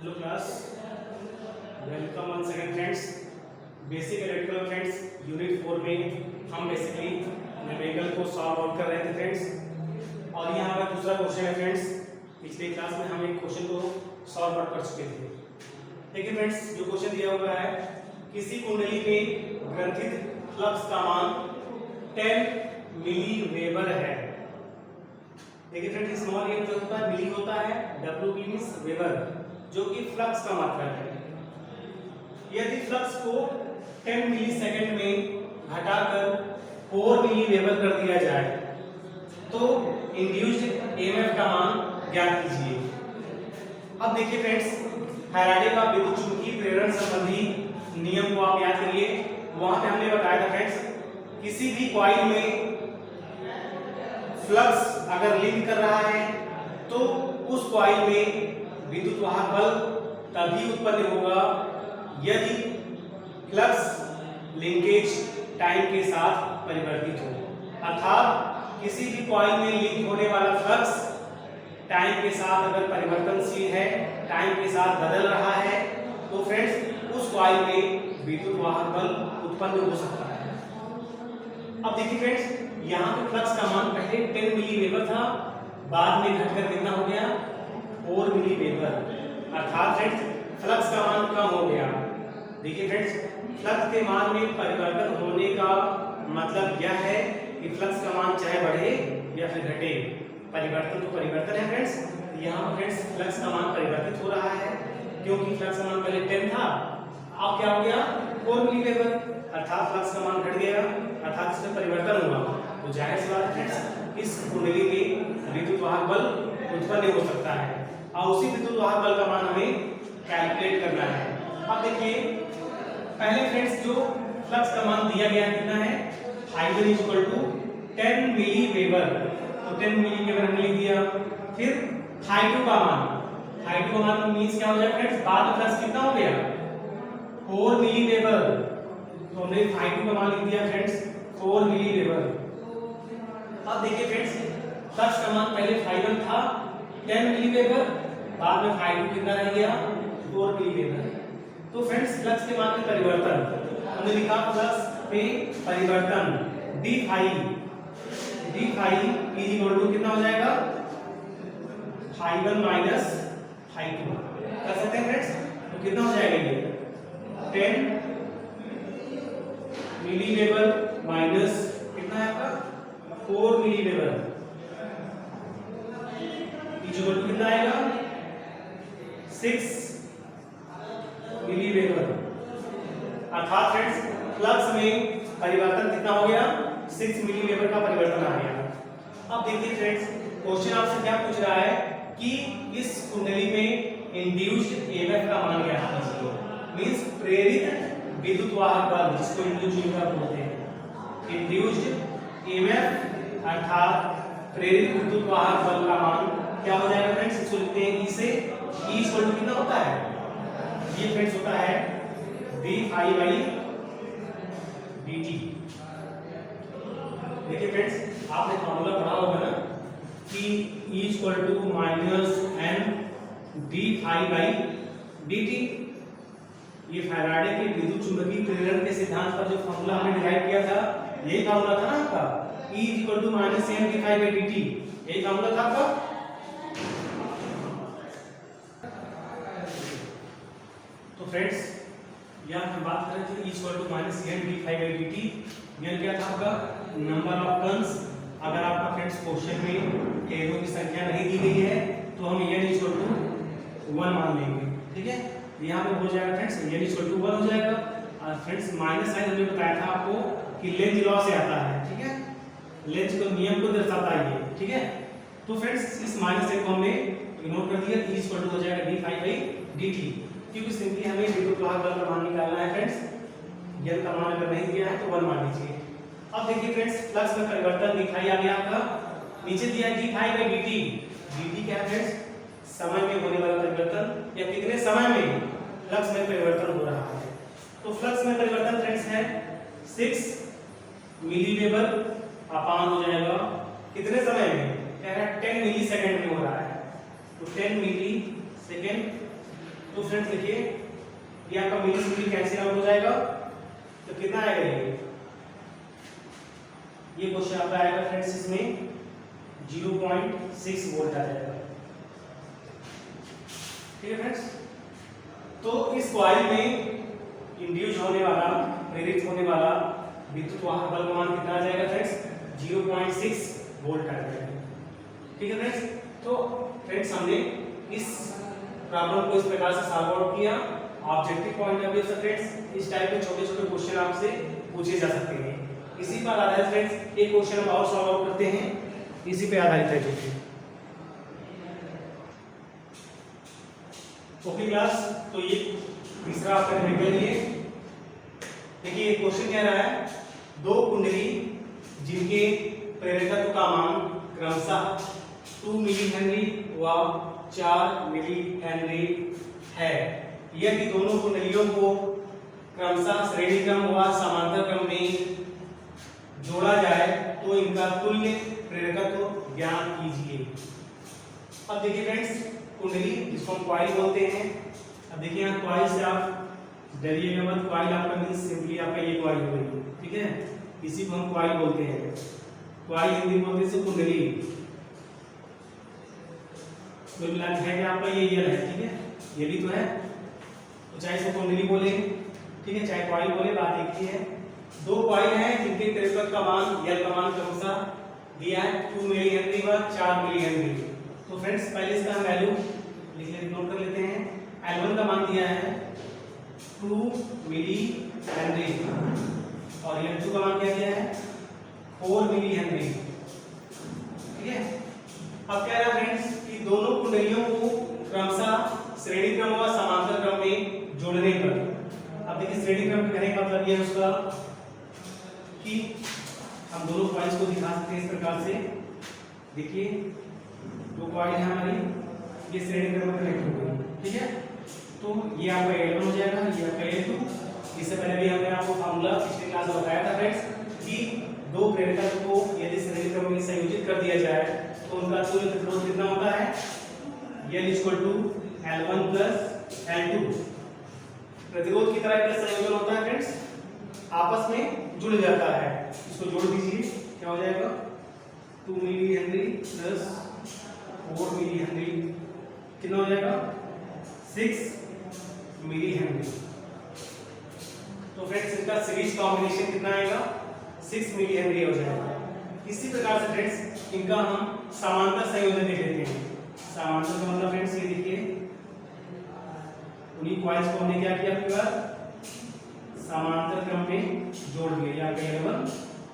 Hello class, welcome one second friends. Basic electrical friends unit 4 में हम basically numerical को solve out कर रहे थे फ्रेंड्स। और यहाँ पर दूसरा क्वेश्चन है फ्रेंड्स। पिछले क्लास में हम एक क्वेश्चन को सॉल्व आउट कर चुके थे। देखिए फ्रेंड्स, जो क्वेश्चन दिया हुआ है, किसी कुंडली में ग्रंथित फ्लक्स का मान 10 मिली वेबर है। देखिए फ्रेंड्स, स्मॉल ए जो होता है मिली होता है, डब्ल्यू मीन्स वेबर, जो कि फ्लक्स का मात्रा है। यदि फ्लक्स को 10 मिली सेकेंड में घटाकर 4 मिली वेबर कर दिया जाए तो इंड्यूस्ड ईएमएफ का मान ज्ञात कीजिए। अब देखिए फ्रेंड्स, फैराडे का विद्युत चुंबकीय प्रेरण संबंधी नियम को आप याद करिए। वहां पे हमने बताया था फ्रेंड्स, किसी भी कॉइल में फ्लक्स अगर लिंक कर रहा है तो उस कॉइल में विद्युत वाहक बल तभी उत्पन्न होगा यदि फ्लक्स लिंकेज टाइम के साथ परिवर्तित हो। अर्थात किसी भी कॉइल में लिंक होने वाला फ्लक्स टाइम के साथ अगर परिवर्तनशील है, टाइम के साथ बदल रहा है, तो फ्रेंड्स उस कॉइल में विद्युत वाहक बल उत्पन्न हो सकता है। अब देखिए फ्रेंड्स, यहाँ पे फ्लक्स का मान पहले 10 मिली वेबर था, बाद में घटकर कितना हो गया 4 मिली वेबर। अर्थात फ्रेंड्स फ्लक्स का मान कम हो गया। देखिए फ्रेंड्स, फ्लक्स के मान में परिवर्तन होने का मतलब यह है कि फ्लक्स का मान चाहे बढ़े या फिर घटे, परिवर्तन तो परिवर्तन है फ्रेंड्स। यहाँ फ्रेंड्स फ्लक्स का मान परिवर्तित हो रहा है, क्योंकि फ्लक्स का मान पहले 10 था, अब क्या हो गया 4 मिली वेबर। अर्थात फ्लक्स का मान घट गया, अर्थात इसमें परिवर्तन हुआ। तो जाहिर सी बात है फ्रेंड्स, इस कुंडली में विद्युत वाहक बल उत्पन्न हो सकता है और उसी विद्युत वाहक बल का मान हमें कैलकुलेट करना है। अब देखिए, पहले फ्रेंड्स जो फ्लक्स का मान दिया गया कितना है, I1 equal to 10 milli weber, तो 10 मिली वेबर हमने लिख दिया। फिर I2 का मान मींस क्या हो जाएगा फ्रेंड्स, बाद में फ्लक्स कितना हो गया 4 मिली वेबर, तो हमने I2 का मान लिख दिया फ्रेंड्स 4 मिली वेबर। अब देखिए फ्रेंड्स, फ्लक्स का मान पहले I1 था 10 मिली वेबर, बाद में I2 कितना रह गया 4 मिली वेबर। तो फ्रेंड्स फ्लक्स के मान में परिवर्तन हमने लिखा, फ्लक्स में परिवर्तन d phi is equal to कितना हो जाएगा I1 माइनस I2 कर सकते हैं फ्रेंड्स। तो कितना हो जाएगा ये 10 मिली वेबर माइनस कितना है आपका 4 मिली वेबर इज इक्वल टू कितना आएगा 6 मिली वेबर। अर्थात फ्रेंड्स फ्लक्स में परिवर्तन कितना हो गया 6 मिली वेबर का परिवर्तन आ गया। अब देखिए फ्रेंड्स, क्वेश्चन आपसे क्या पूछ रहा है कि इस कुंडली में इंड्यूस्ड ईएमएफ का मान क्या है, मींस प्रेरित विद्युत वाहक बल, जिसको इंड्यूस्ड ईएमएफ बोलते हैं। इंड्यूस्ड ईएमएफ अर्थात प्रेरित विद्युत वाहक बल का मान क्या हो जाएगा फ्रेंड्स, इसको लिखते हैं ई से। ई इक्वल टू कितना होता है, ये फ्रेंड्स होता है d फाई बाई dt। देखिए फ्रेंड्स, आपने फॉर्मूला पढ़ा होगा ना कि E equal to minus n d phi by dt। ये फैराडे के विद्युत चुंबकीय प्रेरण के सिद्धांत पर जो फॉर्मूला हमने डिराइव किया था, यही फॉर्मूला था ना आपका, E equal to minus n d phi by dt, यही फॉर्मूला था आपका। तो फ्रेंड्स यहाँ हम बात कर रहे थे E equal to minus n d phi by dt। यह क्या था आपका नंबर ऑफ टर्न्स। अगर आपका फ्रेंड्स क्वेश्चन में टेबल की संख्या नहीं दी गई है तो हम n इक्वल टू 1 मान लेंगे, ठीक है। यहाँ पे हो जाएगा फ्रेंड्स n इक्वल टू 1 हो जाएगा। और फ्रेंड्स माइनस साइन हमने बताया था आपको कि लेंथ लॉ से आता है, ठीक है, लेंथ को नियम को दर्शाता है ये, ठीक है। तो फ्रेंड्स इस माइनस साइन को हमने इग्नोर कर दिया, E इक्वल टू हो जाएगा d फाई बाई dt, क्योंकि सिंपली हमें विद्युत वाहक बल का मान निकालना है फ्रेंड्स। n का मान अगर नहीं दिया है तो 1 मान लीजिए। अब देखिए फ्रेंड्स, फ्लक्स में परिवर्तन दिखाई आ गया आपका, नीचे दिया d phi by dt। dt क्या है फ्रेंड्स, समय में होने वाला परिवर्तन या कितने समय में फ्लक्स में परिवर्तन हो रहा है। तो फ्लक्स में परिवर्तन फ्रेंड्स है 6 मिली वेबर अपान हो जाएगा कितने समय में, कह रहा है 10 मिली सेकेंड में हो रहा है, तो 10 मिली सेकेंड तो फ्रेंड्स देखिए ये आपका मिली से मिली कैंसिल आउट हो जाएगा, तो कितना आएगा ये क्वेश्चन आपका आएगा फ्रेंड्स इसमें 0.6 वोल्ट आ जाएगा। ठीक है फ्रेंड्स, तो इस कॉइल में इंड्यूस होने वाला, प्रेरित होने वाला विद्युत वाहक बल का मान कितना आ जाएगा फ्रेंड्स 0.6 वोल्ट आ जाएगा। ठीक है फ्रेंड्स, तो फ्रेंड्स हमने इस प्रॉब्लम को इस प्रकार से सॉल्व आउट किया। ऑब्जेक्टिव पॉइंट ऑफ व्यू से फ्रेंड्स इस टाइप के छोटे छोटे क्वेश्चन आपसे पूछे जा सकते हैं। इसी पर आधारित फ्रेंड्स एक क्वेश्चन हम और सॉल्व आउट करते हैं, इसी पे आधारित है क्वेश्चन। ओके क्लास, तो ये तीसरा आपका निकल लिए। देखिए क्वेश्चन कह रहा है दो कुंडली जिनके प्रेरकत्व का मान क्रमशः 2 मिली हेनरी व 4 मिली हेनरी है, यदि दोनों कुंडलियों को क्रमशः श्रेणी क्रम व समांतर क्रम में जोड़ा जाए तो इनका तुल्य प्रेरकत्व ज्ञात कीजिए। अब देखिए फ्रेंड्स कुंडली जिसको हम कॉइल बोलते हैं, अब देखिए यहाँ कॉइल से आप डरिएगा मत, कॉइल आपका मींस सिंपली आपका ये कॉइल हो गई, ठीक है, इसी को हम कॉइल बोलते हैं। कॉइल हिंदी बोलते हैं कुंडली, तो मिला है कि आपका ये यल है, ठीक है, ये भी तो है, तो चाहे इसको कुंडली बोले, ठीक है, चाहे कॉइल बोले, बात एक ही है। दो कॉइल हैं जिनके प्रेरकत्व का मान यल का मान क्रमशः दिया है 2 मिली हेनरी व 4 मिली हेनरी। तो फ्रेंड्स पहले इसका हम वैल्यू लिख लेते, नोट कर लेते हैं। L1 का मान दिया है 2 मिली हेनरी और L2 का मान क्या दिया है 4 मिली हेनरी। ठीक है, अब कह रहा है फ्रेंड्स कि दोनों कुंडलियों को क्रमशः श्रेणी क्रम व समांतर क्रम में जोड़ने पर, अब देखिए श्रेणी क्रम कहने का मतलब ये है उसका कि हम दोनों कॉइल्स को दिखा सकते हैं इस प्रकार से। देखिए जो कॉइल है हमारी ये श्रेणी क्रम में कनेक्ट हो गई, ठीक है, तो ये आपका L1 हो जाएगा, ये आपका L2। इससे पहले भी हमने आपको फार्मूला पिछले क्लास में बताया था फ्रेंड्स कि दो प्रेरकत्व को यदि श्रेणी क्रम में संयोजित कर दिया जाए तो उनका तुल्य प्रतिरोध कितना होता है L = L1 + L2। प्रतिरोध की तरह का संयोजन होता है फ्रेंड्स, आपस में जुड़ जाता है। इसको जोड़ दीजिए, क्या हो जाएगा 2 milli henry plus 4 milli henry, कितना हो जाएगा 6 मिली हेनरी। तो फ्रेंड्स इसका सीरीज कॉम्बिनेशन कितना आएगा 6 मिली हेनरी हो जाएगा। इसी प्रकार से फ्रेंड्स इनका हम समांतर संयोजन देख लेते हैं। समांतर का मतलब फ्रेंड्स ये देखिए उन्हीं कॉइल्स को हमने क्या किया, पूरा समांतर क्रम में जोड़ दिया, या L1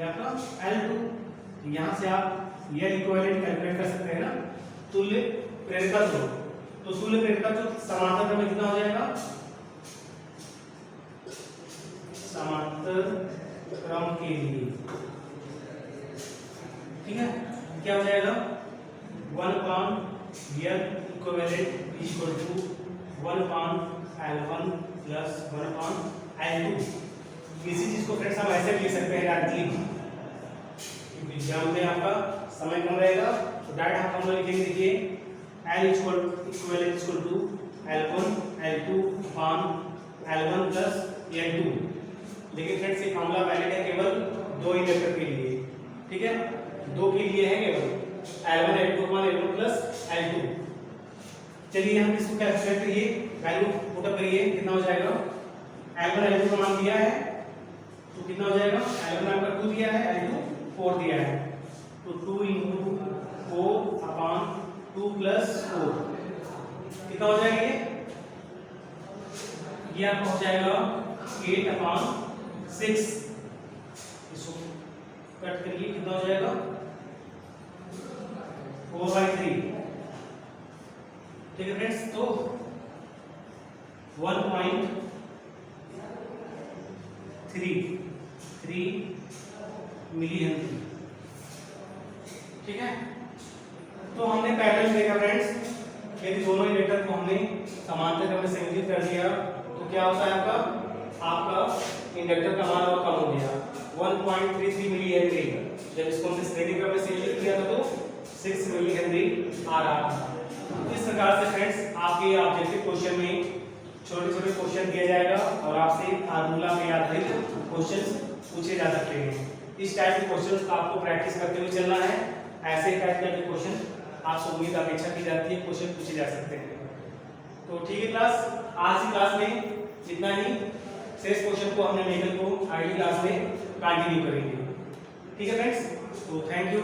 या आपका L2। यहाँ से आप ये इक्विवेलेंट कैलकुलेट कर सकते हैं ना, तुल्य प्रेरकत्व। तो तुल्य प्रेरकत्व समांतर क्रम में कितना हो जाएगा, समांतर क्रम के लिए, ठीक है, क्या हो जाएगा 1/L इक्विवेलेंट = 1/L1 + 1/L2। इसी चीज को फ्रेंड्स हम ऐसे भी लिख सकते हैं डायरेक्टली, क्योंकि एग्जाम में आपका समय कम रहेगा तो डायरेक्ट हम फॉर्मूला लिखेंगे। देखिए L equivalent = L1 L2 L1 + L2। लेकिन फ्रेंड्स ये फॉर्मूला वैलिड है केवल दो इंडक्टर के लिए, ठीक है, दो के लिए है केवल L1 L2 L1 + L2। चलिए हम इसको कैलकुलेट करिए, वैल्यू पुट अप करिए, कितना हो जाएगा L1 L2 का मान दिया है तो कितना हो जाएगा, L1 आपका 2 दिया है, L2 4 दिया है, तो 2 × 4/2 + 4 कितना हो जाएगा ये आपका हो जाएगा 8/6। इसको कट करिए, कितना हो जाएगा 4/3। ठीक है फ्रेंड्स, तो 1.33 मिली हेनरी, ठीक है। तो हमने पैटर्न देखा फ्रेंड्स, यदि दोनों इंडक्टर को हमने समांतर क्रम में संयोजित कर दिया तो क्या होता है आपका इंडक्टर का मान और कम हो गया 1.33 मिली हेनरी। जब इसको हमने श्रेणी क्रम में संयोजित किया था तो 6 मिली हेनरी आ रहा था। इस प्रकार से फ्रेंड्स आपके ऑब्जेक्टिव क्वेश्चन में छोटे छोटे क्वेश्चन दिया जाएगा और आपसे फार्मूला पे आधारित क्वेश्चन पूछे जा सकते हैं। इस टाइप के क्वेश्चन आपको प्रैक्टिस करते हुए चलना है। ऐसे टाइप के क्वेश्चन आपसे उम्मीद अपेक्षा की जाती है, क्वेश्चन पूछे जा सकते हैं। तो ठीक है क्लास, आज की क्लास में इतना ही। शेष क्वेश्चन को हमने मेकल को अगली क्लास में कंटिन्यू करेंगे। ठीक है फ्रेंड्स, तो थैंक यू।